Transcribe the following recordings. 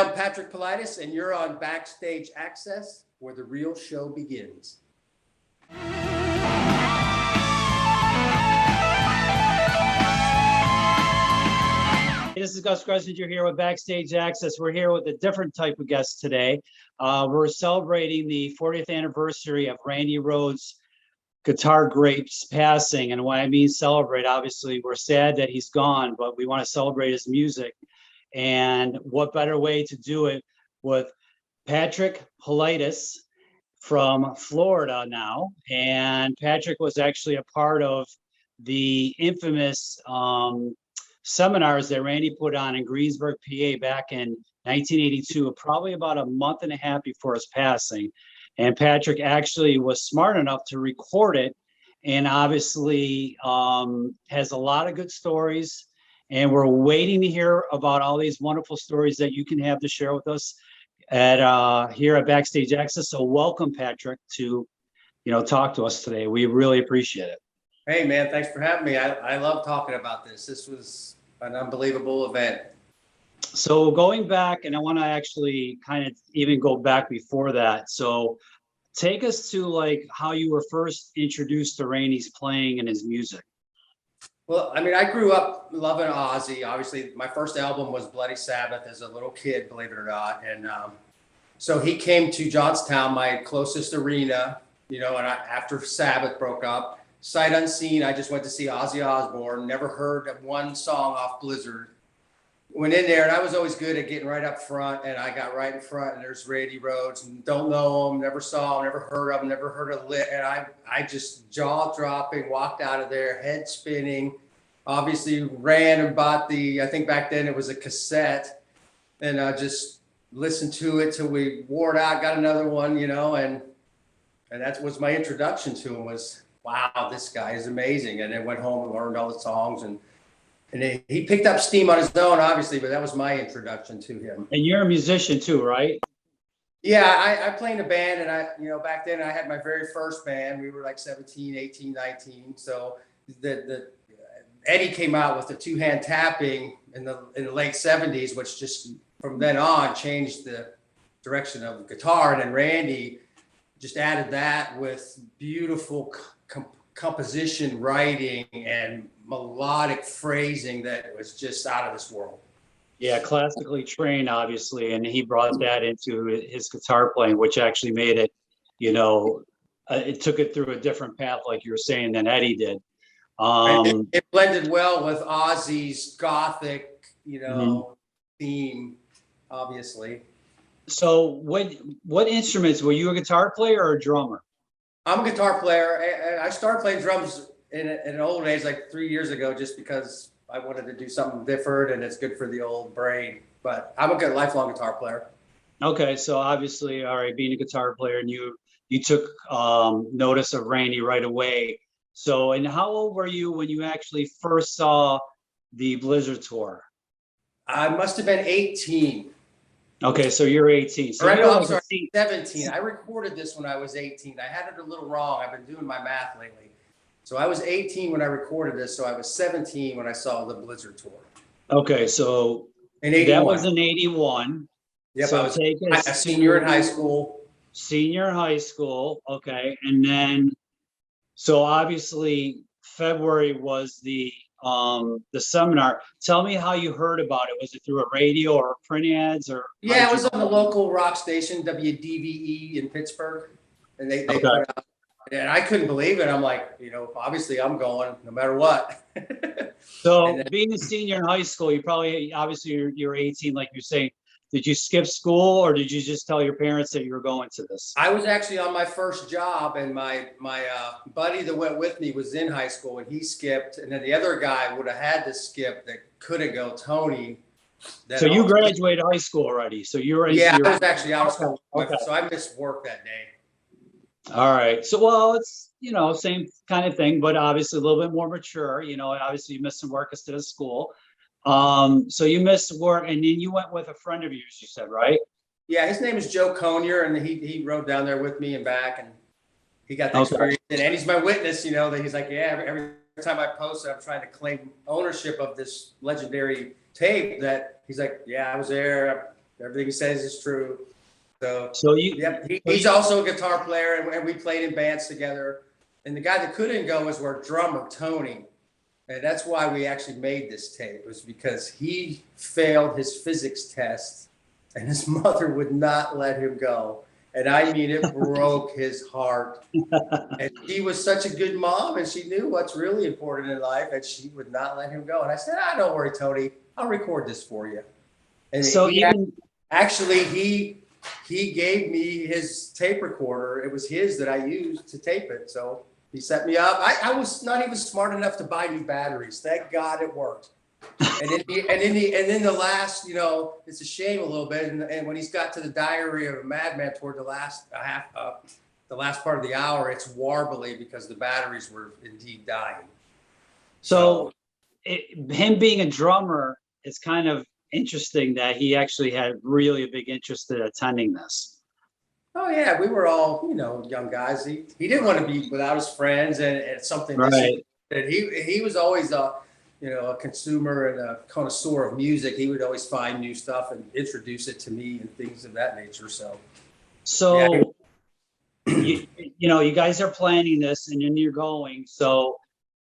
I'm Patrick Politis, and you're on Backstage Access, where the real show begins. This is Gus Gressinger here with Backstage Access. We're here with a different type of guest today. We're celebrating the 40th anniversary of Randy Rhoads' guitar great's passing. And when I mean celebrate, obviously we're sad that he's gone, but we want to celebrate his music. And what better way to do it with Patrick Politis from Florida now. And Patrick was actually a part of the infamous seminars that Randy put on in Greensburg, PA back in 1982, probably about a month and a half before his passing. And Patrick actually was smart enough to record it, and obviously has a lot of good stories. And we're waiting to hear about all these wonderful stories that you can have to share with us at here at Backstage Access. So welcome, Patrick, to talk to us today. We really appreciate it. Hey, man, thanks for having me. I love talking about this. This was an unbelievable event. So going back, and I want to actually kind of even go back before that. So take us to like how you were first introduced to Randy's playing and his music. Well, I mean, I grew up loving Ozzy. Obviously, my first album was Bloody Sabbath as a little kid, believe it or not. And so he came to Johnstown, my closest arena, and after Sabbath broke up, sight unseen, I just went to see Ozzy Osbourne, never heard one song off Blizzard. Went in there, and I was always good at getting right up front, and I got right in front, and there's Randy Rhoads, and don't know him, never saw him, never heard of him, never heard of Lit, and I just jaw-dropping, walked out of there, head spinning, obviously ran and bought I think back then it was a cassette, and I just listened to it till we wore it out, got another one, and that was my introduction to him was, wow, this guy is amazing, and then went home and learned all the songs, and he picked up steam on his own, obviously, but that was my introduction to him. And you're a musician too, right? Yeah, I played in a band, and back then I had my very first band. We were like 17, 18, 19. So the Eddie came out with the two-hand tapping in the late 70s, which just from then on changed the direction of guitar. And then Randy just added that with beautiful composition writing and melodic phrasing that was just out of this world. Yeah, classically trained, obviously, and he brought that into his guitar playing, which actually made it, it took it through a different path, like you were saying, than Eddie did. It blended well with Ozzy's gothic, theme, obviously. So what instruments, were you a guitar player or a drummer? I'm a guitar player. I started playing drums in an old age, like 3 years ago, just because I wanted to do something different, and it's good for the old brain. But I'm a good lifelong guitar player. Okay, so obviously, all right, being a guitar player, and you took notice of Randy right away. So, and how old were you when you actually first saw the Blizzard tour? I must have been 18. Okay, so you're 18. So I'm sorry, 17. I recorded this when I was 18. I had it a little wrong. I've been doing my math lately. So I was 18 when I recorded this. So I was 17 when I saw the Blizzard tour. Okay, so that was in 81. Yep, so I was a senior in high school. Senior in high school, okay. And then, so obviously February was the seminar. Tell me how you heard about it. Was it through a radio or print ads, or? Yeah, it was on the local rock station, WDVE in Pittsburgh. And they put out, and I couldn't believe it. I'm like, obviously I'm going no matter what. So being a senior in high school, obviously you're 18, like you're saying. Did you skip school, or did you just tell your parents that you were going to this? I was actually on my first job, and my buddy that went with me was in high school, and he skipped. And then the other guy would have had to skip that couldn't go, Tony. So you graduated high school already. So you were I was actually out of school. Okay. So I missed work that day. All right. So, well, it's, same kind of thing, but obviously a little bit more mature. Obviously you missed some work instead of school. So you missed work, and then you went with a friend of yours, you said, right? Yeah, his name is Joe Conyer, and he rode down there with me and back, and he got the experience. And he's my witness, that he's like, yeah, every time I post it, I'm trying to claim ownership of this legendary tape that he's like, yeah, I was there. Everything he says is true. So, So you, yep, he's also a guitar player, and we played in bands together. And the guy that couldn't go was our drummer, Tony. And that's why we actually made this tape, was because he failed his physics test and his mother would not let him go. And I mean, it broke his heart. And she was such a good mom, and she knew what's really important in life, and she would not let him go. And I said, don't worry, Tony, I'll record this for you. And so he gave me his tape recorder. It was his that I used to tape it. So he set me up. I was not even smart enough to buy new batteries. Thank God it worked. And then the last, it's a shame a little bit. And when he's got to the Diary of a Madman toward the last the last part of the hour, it's warbly because the batteries were indeed dying. So him being a drummer, it's kind of interesting that he actually had really a big interest in attending this. Oh yeah, we were all, young guys. He didn't want to be without his friends, and it's something right. that he was always a consumer and a connoisseur of music. He would always find new stuff and introduce it to me and things of that nature. So yeah. You guys are planning this, and then you're going. So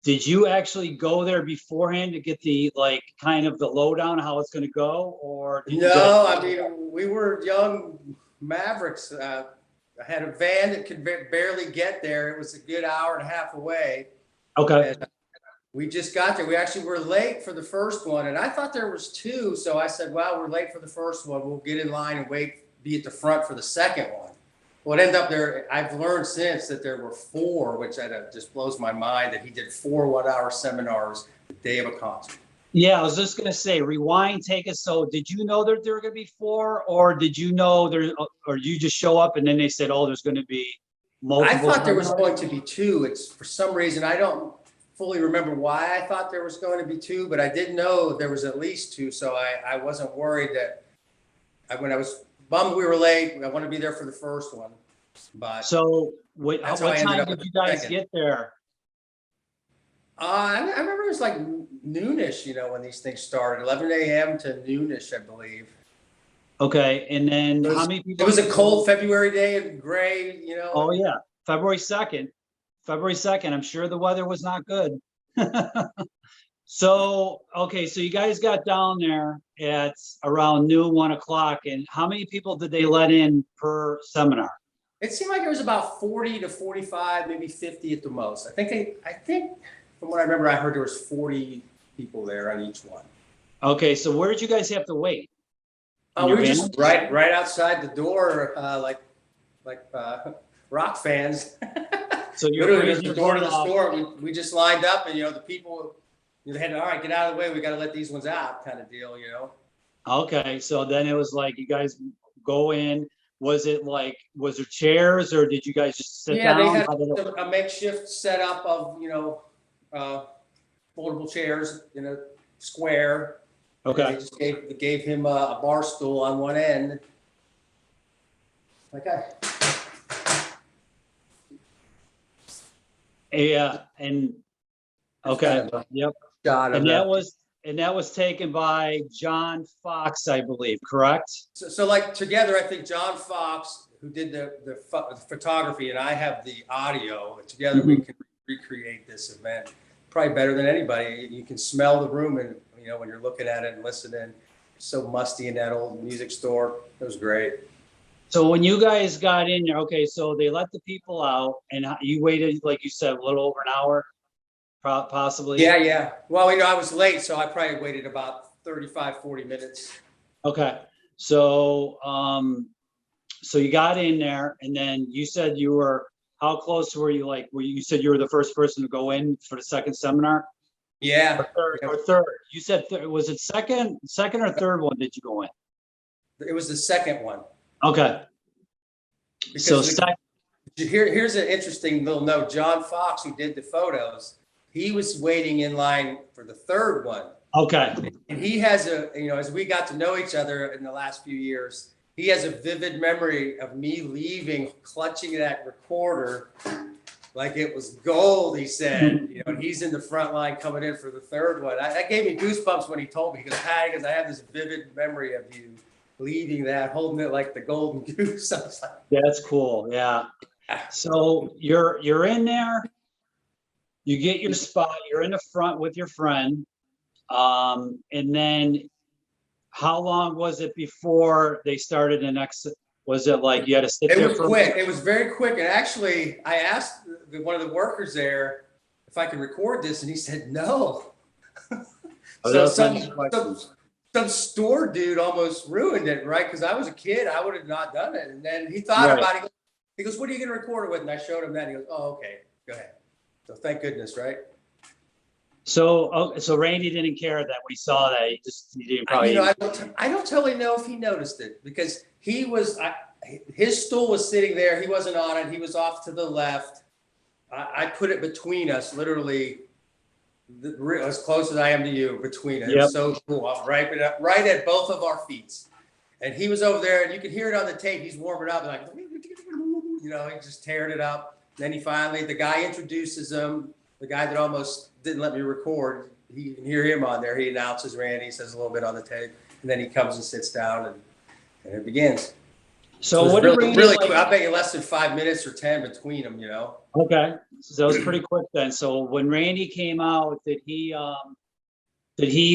did you actually go there beforehand to get the kind of the lowdown how it's going to go, or no? I mean, we were young mavericks. I had a van that could barely get there. It was a good hour and a half away. Okay. And we just got there. We actually were late for the first one, and I thought there was two. So I said, "Well, we're late for the first one. We'll get in line and be at the front for the second one." Well, it ended up there. I've learned since that there were four, which just blows my mind that he did 4 one-hour seminars the day of a concert. Yeah, I was just going to say, rewind, take us. So did you know that there were going to be 4, or did you know or you just show up and then they said, oh, there's going to be multiple? I thought there was going to be 2. It's for some reason, I don't fully remember why I thought there was going to be 2, but I did know there was at least 2. So I wasn't worried when I was bummed we were late. I want to be there for the first one. But so what time did you guys get there? I remember it was like noonish, when these things started, 11 a.m. to noonish, I believe. Okay, and then how many people? It was a cold February day and gray, Oh yeah, February 2nd. I'm sure the weather was not good. So, okay, so you guys got down there at around noon, 1 o'clock, and how many people did they let in per seminar? It seemed like it was about 40 to 45, maybe 50 at the most. I think from what I remember, I heard there was 40 people there on each one. Okay, so where did you guys have to wait? We were just right outside the door, like rock fans. So you're literally at the door to the store. We just lined up, and the people, they had to, all right, get out of the way. We got to let these ones out, kind of deal, Okay, so then it was like you guys go in. Was there chairs, or did you guys just sit down? Yeah, they had a makeshift setup of foldable chairs in a square. Okay. They just gave him a bar stool on one end. Okay. Yeah, and okay, yep. And that was taken by John Fox, I believe, correct? So together, I think John Fox, who did the photography, and I have the audio. Together, we can recreate this event probably better than anybody. You can smell the room, and when you're looking at it and listening. So musty in that old music store. It was great. So when you guys got in there, okay, so they let the people out, and you waited, like you said, a little over an hour, possibly? Yeah. Well, I was late, so I probably waited about 35, 40 minutes. Okay. So, so you got in there, and then you said how close were you? You said you were the first person to go in for the second seminar? Yeah. Or third. You said, was it second or third one did you go in? It was the second one. Okay. Because here's an interesting little note. John Fox, who did the photos, he was waiting in line for the third one. Okay. And he has as we got to know each other in the last few years, he has a vivid memory of me leaving, clutching that recorder like it was gold, he said. And he's in the front line coming in for the third one. That gave me goosebumps when he told me. He goes, "Patty, I have this vivid memory of you." leading that, holding it like the golden goose. I was like, That's cool. Yeah. So you're in there, you get your spot, you're in the front with your friend. And then how long was it before they started the next? Was it like you had to sit it there was for? quick. It was very quick. And actually, I asked one of the workers there if I could record this, and he said no. Oh, So that's my questions. some store dude almost ruined it, right? Because I was a kid, I would have not done it. And then he thought Right. about it. He goes, "What are you going to record it with?" And I showed him that. And he goes, "Oh, okay, go ahead." So thank goodness, right? So Randy didn't care that we saw that. He didn't probably. I don't totally know if he noticed it because his stool was sitting there. He wasn't on it. He was off to the left. I put it between us, literally as close as I am to you, between us. It was so cool. I'm right at both of our feet. And he was over there, and you could hear it on the tape. He's warming up, like, he just tearing it up. And then the guy introduces him, the guy that almost didn't let me record. You can hear him on there. He announces Randy, says a little bit on the tape, and then he comes and sits down, and it begins. So what really quick. I bet you less than 5 minutes or 10 between them, Okay, so it was pretty quick then. So when Randy came out, did he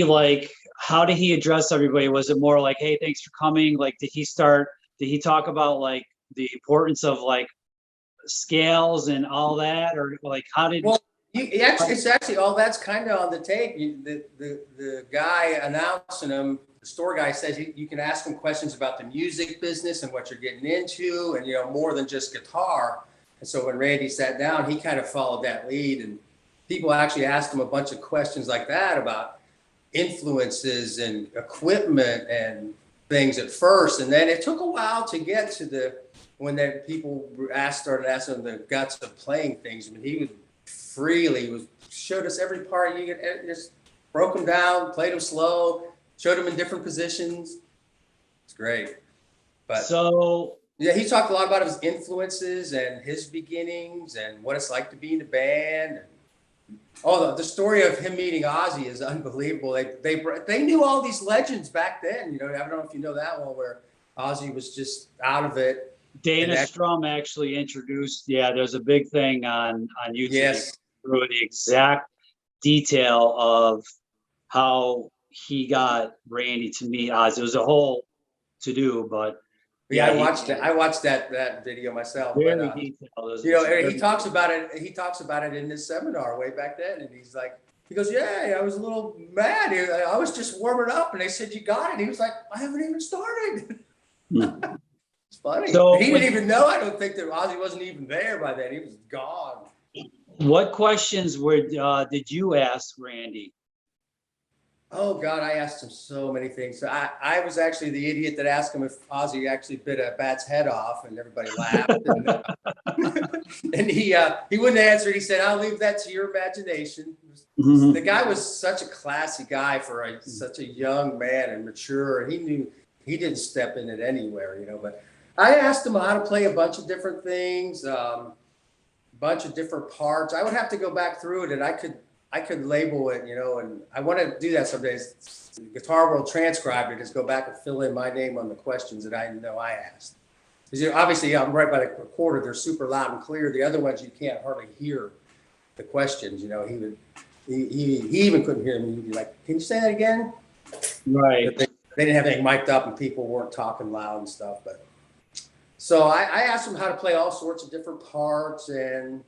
like, how did he address everybody? Was it more like, hey, thanks for coming? Like, did he talk about like the importance of like scales and all that, or like how did? Well, it's actually all that's kind of on the tape. The guy announcing him, the store guy says you can ask him questions about the music business and what you're getting into, and more than just guitar. And so when Randy sat down, he kind of followed that lead, and people actually asked him a bunch of questions like that about influences and equipment and things at first, and then it took a while to get to when people started asking him the guts of playing things. I mean, he showed us every part. You could just broke them down, played them slow, showed them in different positions. It's great. But so yeah, he talked a lot about his influences and his beginnings and what it's like to be in a band. Oh, the story of him meeting Ozzy is unbelievable. They knew all these legends back then. I don't know if you know that one, where Ozzy was just out of it. Dana Strum actually introduced. Yeah, there's a big thing on YouTube. Yes. Through the exact detail of how he got Randy to meet Ozzy. It was a whole to do, but yeah, I watched that video myself. Very but, detailed. He talks about it. He talks about it in his seminar way back then, and he goes, "Yeah, I was a little mad. I was just warming up, and they said you got it." He was like, "I haven't even started." It's funny. So he didn't even know. I don't think that Ozzy wasn't even there by then. He was gone. What questions did you ask Randy? Oh God, I asked him so many things. So I was actually the idiot that asked him if Ozzy actually bit a bat's head off, and everybody laughed. And he wouldn't answer. He said, "I'll leave that to your imagination." Mm-hmm. The guy was such a classy guy for such a young man and mature. He knew he didn't step in it anywhere, But I asked him how to play a bunch of different things, bunch of different parts. I would have to go back through it, and I could label it, and I want to do that some days. Guitar World transcribed it, just go back and fill in my name on the questions that I know I asked. Because obviously, I'm right by the recorder; they're super loud and clear. The other ones, you can't hardly hear the questions. He even couldn't hear me. He'd be like, "Can you say that again?" Right. They didn't have anything mic'd up, and people weren't talking loud and stuff. But so I asked him how to play all sorts of different parts, and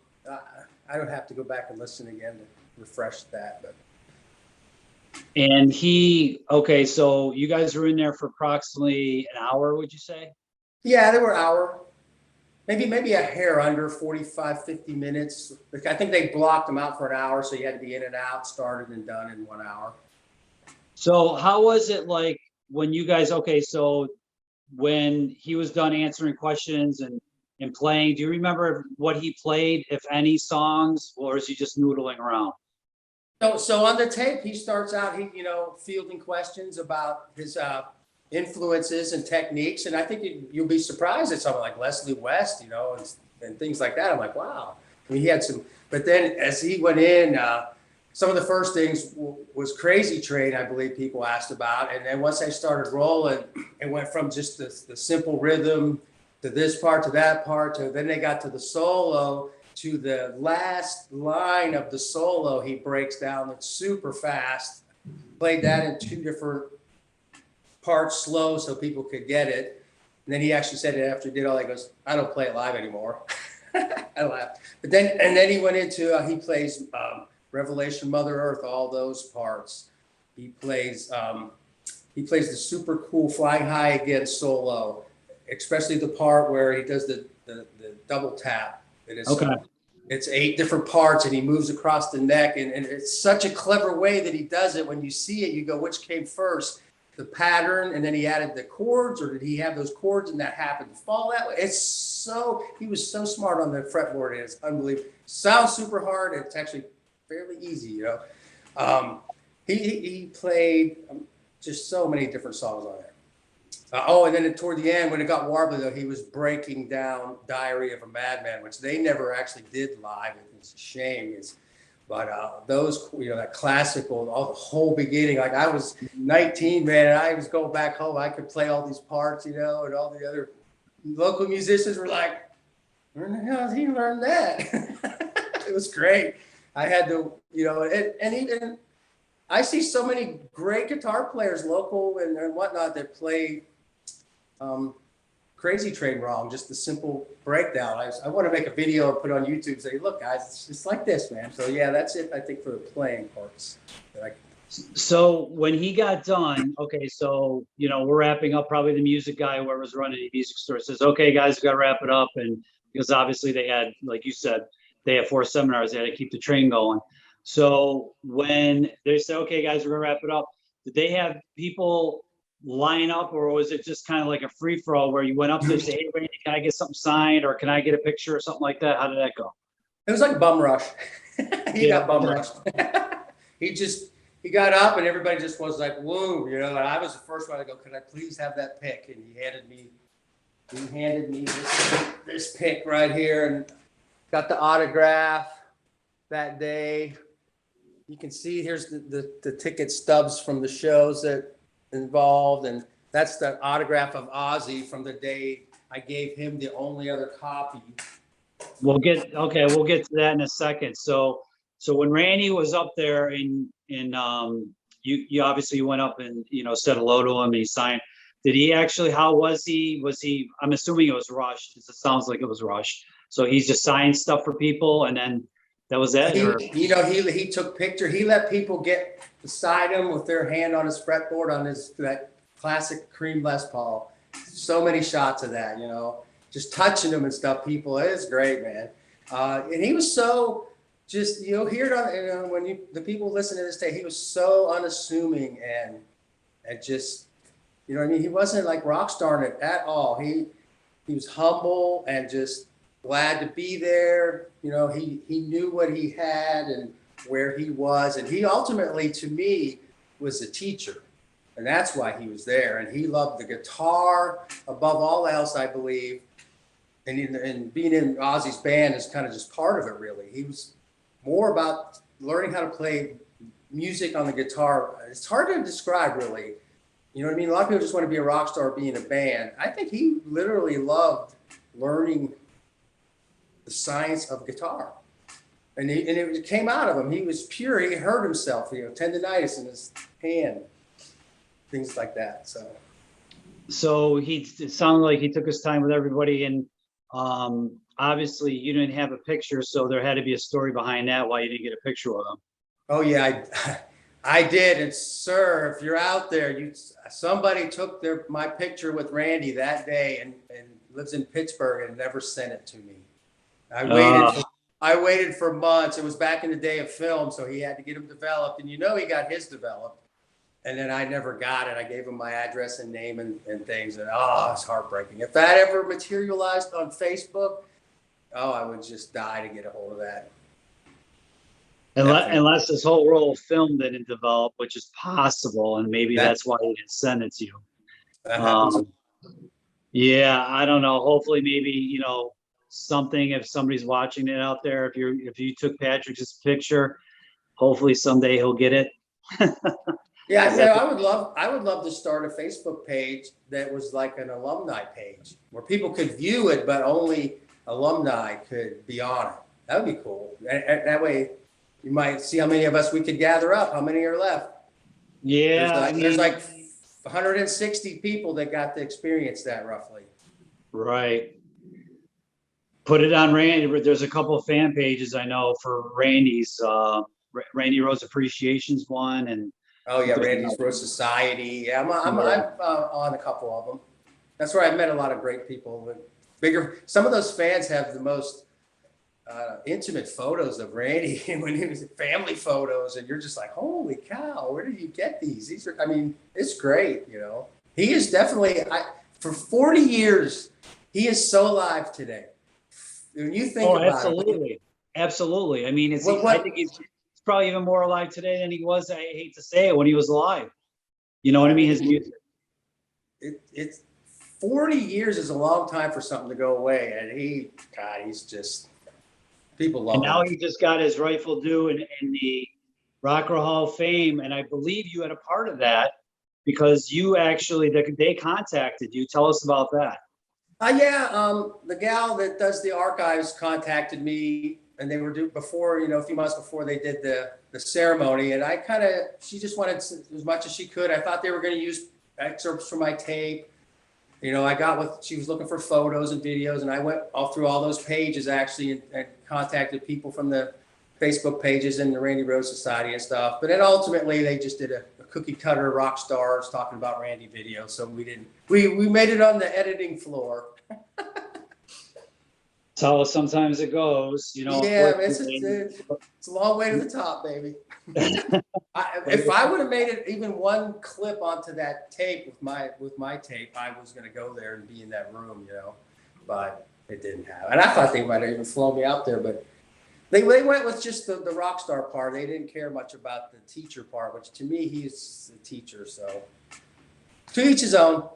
I don't have to go back and listen again to refresh that. But and so you guys were in there for approximately an hour, would you say? Yeah, they were an hour, maybe a hair under 45, 50 minutes. I think they blocked them out for an hour, so you had to be in and out, started and done in 1 hour. So how was it like when you guys, so when he was done answering questions and playing, do you remember what he played, if any songs, or is he just noodling around? So on the tape, he starts out, fielding questions about his influences and techniques. And I think you'll be surprised at someone like Leslie West, and things like that. I'm like, wow. I mean, he had some, but then as he went in, some of the first things was Crazy Train, I believe people asked about. And then once I started rolling, it went from just the simple rhythm to this part, to that part, to then they got to the solo, to the last line of the solo. He breaks down it's super fast, played that in 2 different parts slow so people could get it. And then he actually said it after he did all that, he goes, I don't play it live anymore. I laughed. But then he went into, he plays Revelation, Mother Earth, all those parts. He plays the super cool Flying High Again solo, especially the part where he does the double tap. It is, Okay. It's 8 different parts and he moves across the neck. And it's such a clever way that he does it. When you see it, you go, which came first? The pattern, and then he added the chords, or did he have those chords and that happened to fall that way? He was so smart on the fretboard. It's unbelievable. Sounds super hard. It's actually fairly easy, you know. He played just so many different songs on there. And then toward the end, when it got warbly, though, he was breaking down Diary of a Madman, which they never actually did live. It's a shame. But those, you know, that classical, all the whole beginning, like I was 19, man, and I was going back home. I could play all these parts, you know, and all the other local musicians were like, where the hell did he learn that? It was great. I had to, you know, and even I see so many great guitar players, local and whatnot, that play Crazy Train wrong, just the simple breakdown. I want to make a video and put it on YouTube and say, look, guys, it's just like this, man. So, yeah, that's it, I think, for the playing parts. So when he got done, okay, so, you know, we're wrapping up. Probably the music guy, whoever's running the music store, says, okay, guys, we got to wrap it up. And because obviously they had, like you said, they had 4 seminars. They had to keep the train going. So when they said, okay, guys, we're going to wrap it up, did they have people line up, or was it just kind of like a free for all where you went up there and say, hey, Randy, can I get something signed, or can I get a picture or something like that? How did that go? It was like bum rush. He got bum rushed. He got up and everybody just was like, whoa, you know, and I was the first one to go, can I please have that pick? And he handed me this pick right here and got the autograph that day. You can see here's the ticket stubs from the shows that involved, and that's the autograph of Ozzy from the day I gave him the only other copy. We'll get to that in a second. So when Randy was up there and you obviously went up and, you know, said hello to him and he signed. Did he actually, how was he? I'm assuming it was rushed. It sounds like it was rushed. So he's just signed stuff for people and then that was it? He took picture. He let people get beside him with their hand on his fretboard on that classic cream Les Paul. So many shots of that, you know, just touching them and stuff. People, it is great, man. And he was so just, you know, hear it on, you know, when the people listen to this day, he was so unassuming and just, you know what I mean? He wasn't like rock starring it at all. He was humble and just glad to be there. You know, he knew what he had and where he was. And he ultimately, to me, was a teacher. And that's why he was there. And he loved the guitar above all else, I believe. And being in Ozzy's band is kind of just part of it, really. He was more about learning how to play music on the guitar. It's hard to describe, really. You know what I mean? A lot of people just want to be a rock star, be in a band. I think he literally loved learning the science of guitar. And it came out of him. He was pure. He hurt himself, you know, tendonitis in his hand, things like that. So it sounded like he took his time with everybody. And obviously you didn't have a picture, so there had to be a story behind that why you didn't get a picture with him. Oh, yeah, I did. And sir, if you're out there, somebody took my picture with Randy that day and lives in Pittsburgh and never sent it to me. I waited for months. It was back in the day of film, so he had to get them developed. And you know he got his developed. And then I never got it. I gave him my address and name and things. And it's heartbreaking. If that ever materialized on Facebook, I would just die to get a hold of that. Unless this whole roll of film didn't develop, which is possible, and maybe that's why he didn't send it to you. Yeah, I don't know. Hopefully, maybe, you know, something, if somebody's watching it out there, if you took Patrick's picture, hopefully someday he'll get it. Yeah, I would love to start a Facebook page that was like an alumni page where people could view it, but only alumni could be on it. That would be cool. And that way, you might see how many of us we could gather up. How many are left? Yeah, I There's mean, like 160 people that got to experience that roughly. right. Put it on Randy. There's a couple of fan pages I know for Randy's, Randy Rhoads Appreciations one, and Oh yeah, there's Randy's another. Road Society. Yeah, I'm Yeah. on a couple of them. That's where I've met a lot of great people. Bigger. Some of those fans have the most intimate photos of Randy when he was family photos, and you're just like, holy cow, where did you get these? These are, I mean, it's great. He is definitely. For 40 years, he is so alive today. When you think Oh, about it, absolutely. Absolutely. I mean, I think what he's probably even more alive today than he was, I hate to say it, when he was alive. You know what I I mean? His mean, music. it's 40 years is a long time for something to go away, and he's just people And love now him. he just got his rightful due in the Rock and Roll Hall of Fame. And I believe you had a part of that because you actually, they contacted you. Tell us about that. Yeah, the gal that does the archives contacted me, and they were due before, a few months before they did the ceremony, and she just wanted as much as she could. I thought they were going to use excerpts from my tape. She was looking for photos and videos, and I went all through all those pages actually and contacted people from the Facebook pages and the Randy Rhoads Society and stuff. But then ultimately they just did a cookie cutter rock stars talking about Randy video. So we made it on the editing floor. That's how sometimes it goes, Yeah, unfortunately. it's a long way to the top, baby. If I would have made it even one clip onto that tape with my tape, I was going to go there and be in that room, but it didn't happen. And I thought they might have even flown me out there, but they went with just the rock star part. They didn't care much about the teacher part, which to me, he's a teacher. So to each his own.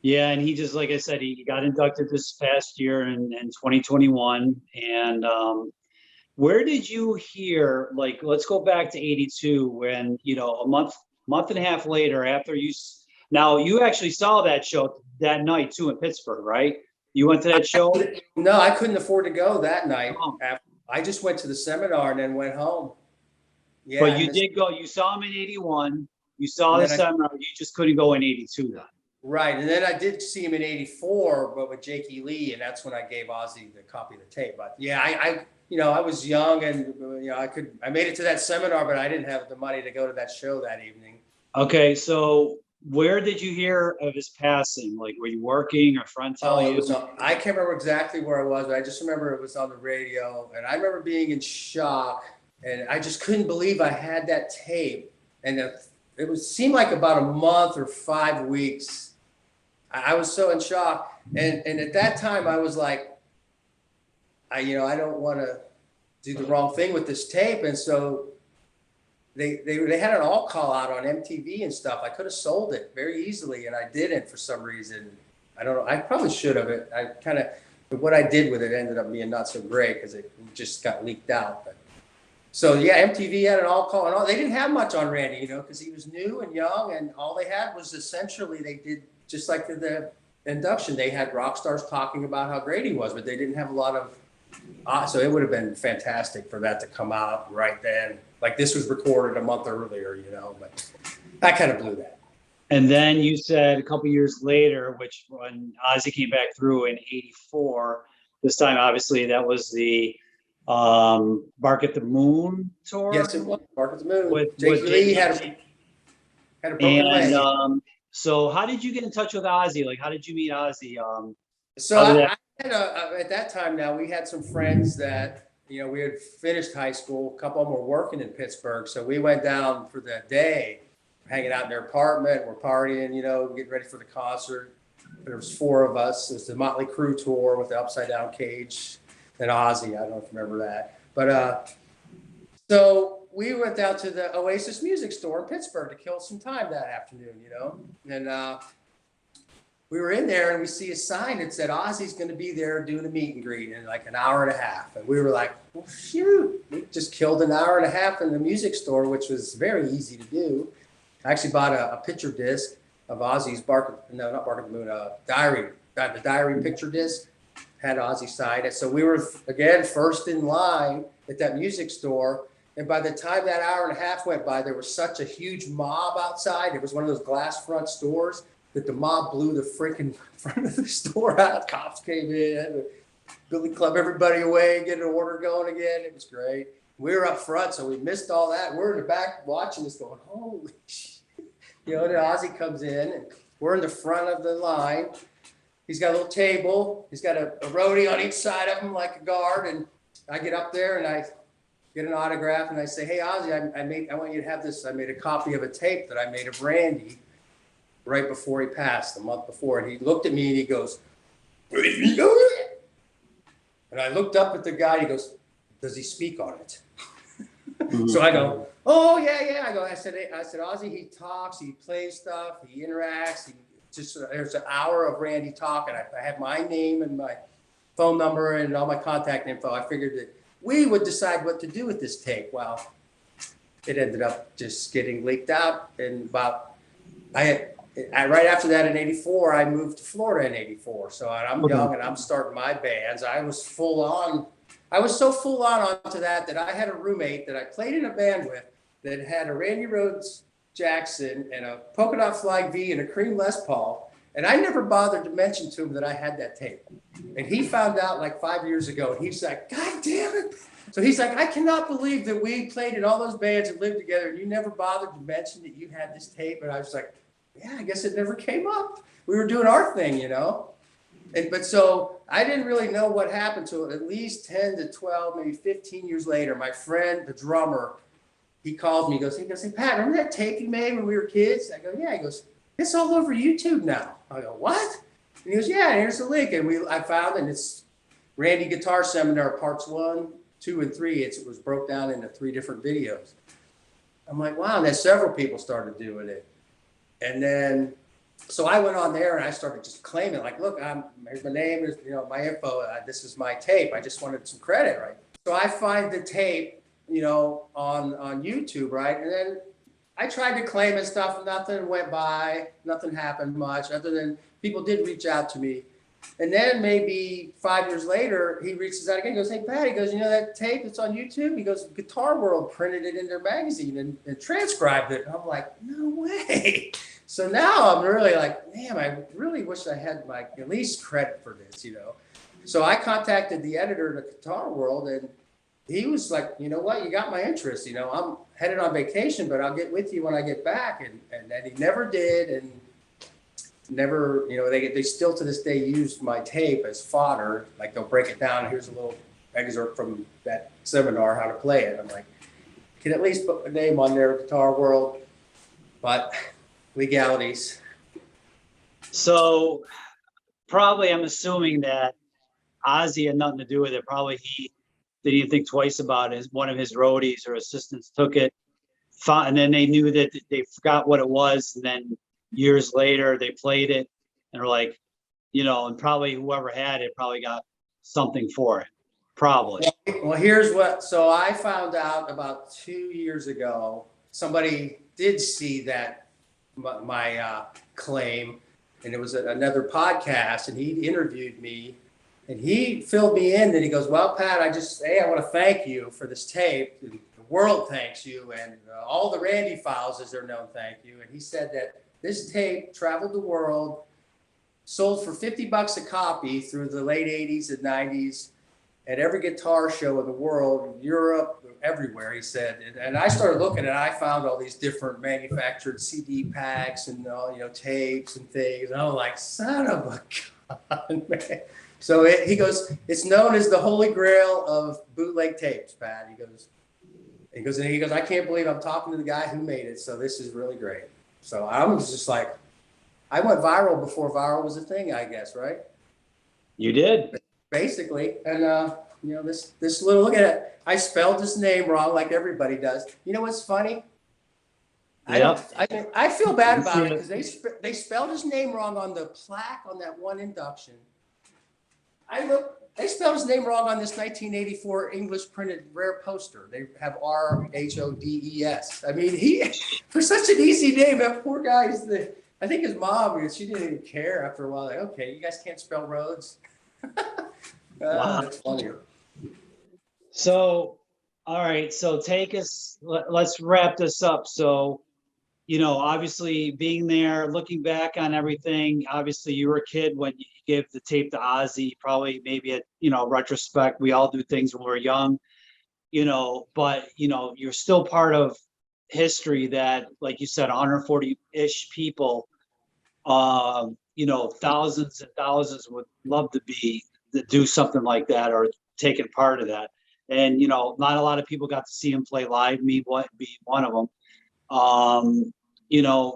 Yeah, and he just, like I said, he got inducted this past year in 2021. And where did you hear, like, let's go back to 82 when, a month and a half later after now you actually saw that show that night too in Pittsburgh, right? You went to that show? No, I couldn't afford to go that night. Oh. I just went to the seminar and then went home. Yeah, But you did go, you saw him in 81, you saw the seminar, you just couldn't go in 82 then. Right, and then I did see him in '84, but with Jakey Lee, and that's when I gave Ozzy the copy of the tape. But yeah, I was young, and I made it to that seminar, but I didn't have the money to go to that show that evening. Okay, so where did you hear of his passing? Like, were you working or a friend tell you? I can't remember exactly where I was, but I just remember it was on the radio, and I remember being in shock, and I just couldn't believe I had that tape, and it seemed like about a month or 5 weeks. I was so in shock, and at that time I was like, I don't want to do the wrong thing with this tape, and so they had an all call out on MTV and stuff. I could have sold it very easily, and I didn't for some reason. I don't know. I probably should have. But what I did with it ended up being not so great because it just got leaked out. But so yeah, MTV had an all call, and they didn't have much on Randy, because he was new and young, and all they had was essentially they did. Just like the induction, they had rock stars talking about how great he was, but they didn't have a lot of. So it would have been fantastic for that to come out right then. Like this was recorded a month earlier, but I kind of blew that. And then you said a couple years later, which when Ozzy came back through in '84, this time obviously that was the Bark at the Moon tour. Yes, it was Bark at the Moon. With Jakey Lee had a broken leg. So how did you get in touch with Ozzy? Like, how did you meet Ozzy? So I had at that time now we had some friends that we had finished high school. A couple of them were working in Pittsburgh, so we went down for that day, hanging out in their apartment. We're partying, getting ready for the concert. There was 4 of us. It was the Motley Crue tour with the Upside Down Cage and Ozzy. I don't know if you remember that, but so we went down to the Oasis Music Store in Pittsburgh to kill some time that afternoon, and we were in there and we see a sign that said Ozzy's going to be there doing a meet and greet in like an hour and a half. And we were like, well, shoot, we just killed an hour and a half in the music store, which was very easy to do. I actually bought a picture disc of Ozzy's not Bark of the Moon, Diary, the Diary picture disc, had Ozzy signed it. So we were, again, first in line at that music store. And by the time that hour and a half went by, there was such a huge mob outside. It was one of those glass front stores that the mob blew the freaking front of the store out. Cops came in, Billy Club everybody away, get an order going again. It was great. We were up front, so we missed all that. We're in the back watching this going, holy shit. You know, then Ozzy comes in, and we're in the front of the line. He's got a little table. He's got a roadie on each side of him like a guard. And I get up there and I get an autograph and I say, hey, Ozzy, I want you to have this. I made a copy of a tape that I made of Randy right before he passed, the month before. And he looked at me and he goes, and I looked up at the guy. He goes, does he speak on it? So I go, oh, yeah. I said, Ozzy, he talks, he plays stuff, he interacts. There's an hour of Randy talking. I had my name and my phone number and all my contact info. I figured that we would decide what to do with this tape. Well, it ended up just getting leaked out. And right after that in 84, I moved to Florida in 84. So I'm young and I'm starting my bands. I was so full on onto that I had a roommate that I played in a band with that had a Randy Rhoads Jackson and a Polka Dot Flag V and a Cream Les Paul. And I never bothered to mention to him that I had that tape. And he found out like 5 years ago. And he's like, God damn it. So he's like, I cannot believe that we played in all those bands and lived together. And you never bothered to mention that you had this tape. And I was like, yeah, I guess it never came up. We were doing our thing, you know. But so I didn't really know what happened to it. At least 10 to 12, maybe 15 years later, my friend, the drummer, he called me. He goes, hey, Pat, remember that tape you made when we were kids? I go, yeah. He goes, it's all over YouTube now. I go, what? And he goes, yeah, here's the link. And I found it, and it's Randy Guitar Seminar parts 1, 2, and 3. It was broke down into 3 different videos. I'm like, wow. And then several people started doing it. And then, so I went on there and I started just claiming, like, look, here's my name, here's, my info. This is my tape. I just wanted some credit, right? So I find the tape, on YouTube, right? And then I tried to claim and stuff, and nothing went by, nothing happened much, other than people did reach out to me. And then maybe 5 years later, he reaches out again. He goes, hey, Pat, he goes, that tape that's on YouTube? He goes, Guitar World printed it in their magazine and transcribed it. And I'm like, no way. So now I'm really like, damn, I really wish I had at least credit for this, So I contacted the editor of the Guitar World, and he was like, you know what, you got my interest. I'm headed on vacation, but I'll get with you when I get back. And then he never did, and never, they still to this day use my tape as fodder. Like they'll break it down. Here's a little excerpt from that seminar, how to play it. I'm like, can at least put my name on there, Guitar World, but legalities. So probably I'm assuming that Ozzy had nothing to do with it. Probably he didn't even think twice about it. One of his roadies or assistants took it, and then they knew that they forgot what it was. And then years later, they played it and were like, and probably whoever had it probably got something for it. Probably. Well, so I found out about 2 years ago, somebody did see that my claim, and it was another podcast, and he interviewed me. And he filled me in, and he goes, well, Pat, I want to thank you for this tape. The world thanks you, and all the Randy files, as they're known, thank you. And he said that this tape traveled the world, sold for $50 a copy through the late 80s and 90s at every guitar show in the world, Europe, everywhere, he said. And I started looking, and I found all these different manufactured CD packs and, tapes and things. And I was like, son of a gun, man. So he goes, it's known as the Holy Grail of bootleg tapes, Pat. He goes, I can't believe I'm talking to the guy who made it. So this is really great. So I was just like, I went viral before viral was a thing, I guess, right? You did. Basically. And, this little, look at it. I spelled his name wrong like everybody does. You know what's funny? I don't, Yep. I feel bad You see about it it. because they spelled his name wrong on the plaque on that one induction. They spelled his name wrong on this 1984 English printed rare poster. They have Rhodes. I mean, for such an easy name, that poor guy I think his mom, she didn't even care after a while. Like, okay, you guys can't spell Rhodes. Wow. That's funny. So, all right. So let's wrap this up. So, obviously being there, looking back on everything, obviously you were a kid when you gave the tape to Ozzy, probably maybe at, retrospect, we all do things when we're young, but, you're still part of history that, like you said, 140-ish people, thousands and thousands would love to do something like that or taking part of that. And, not a lot of people got to see him play live, me be one of them.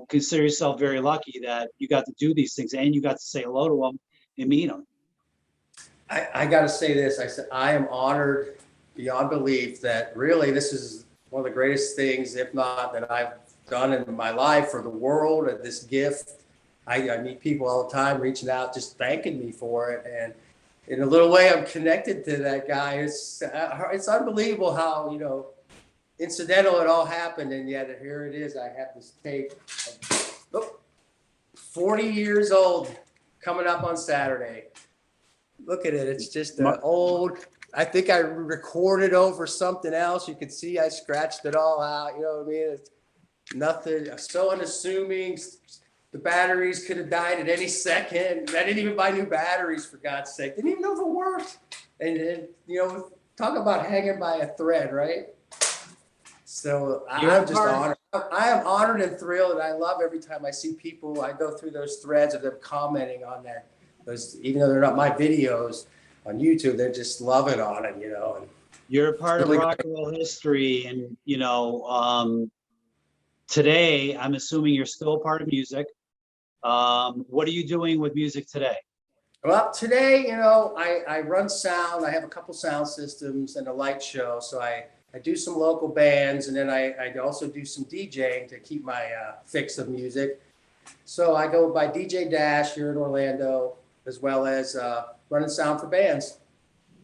Consider yourself very lucky that you got to do these things and you got to say hello to them and meet them. I got to say this. I said, I am honored beyond belief that really this is one of the greatest things, if not that I've done in my life for the world, and this gift. I meet people all the time reaching out, just thanking me for it. And in a little way, I'm connected to that guy. It's unbelievable how, incidental it all happened. And yet here it is. I have this tape, 40 years old, coming up on Saturday. Look at it. It's just old. I think I recorded over something else. You can see I scratched it all out. You know what I mean? It's nothing. So unassuming. The batteries could have died at any second. I didn't even buy new batteries, for God's sake. Didn't even know if it worked. And talk about hanging by a thread, right? So I'm just honored. I am honored and thrilled, and I love every time I see people. I go through those threads of them commenting on that. Even though they're not my videos on YouTube, they're just loving on it, And you're a part of rock and roll history, and today I'm assuming you're still a part of music. What are you doing with music today? Well, today, I run sound. I have a couple sound systems and a light show. So I do some local bands, and then I also do some DJing to keep my fix of music. So I go by DJ Dash here in Orlando, as well as running sound for bands.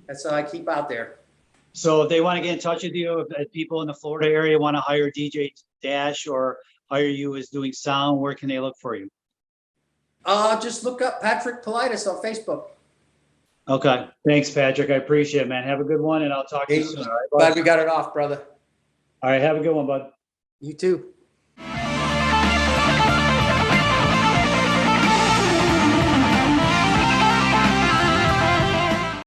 That's how I keep out there. So if they want to get in touch with you, if people in the Florida area want to hire DJ Dash or hire you as doing sound, where can they look for you? Just look up Patrick Politis on Facebook. Okay. Thanks, Patrick. I appreciate it, man. Have a good one, and I'll talk to you soon. All right, glad we got it off, brother. All right. Have a good one, bud. You too.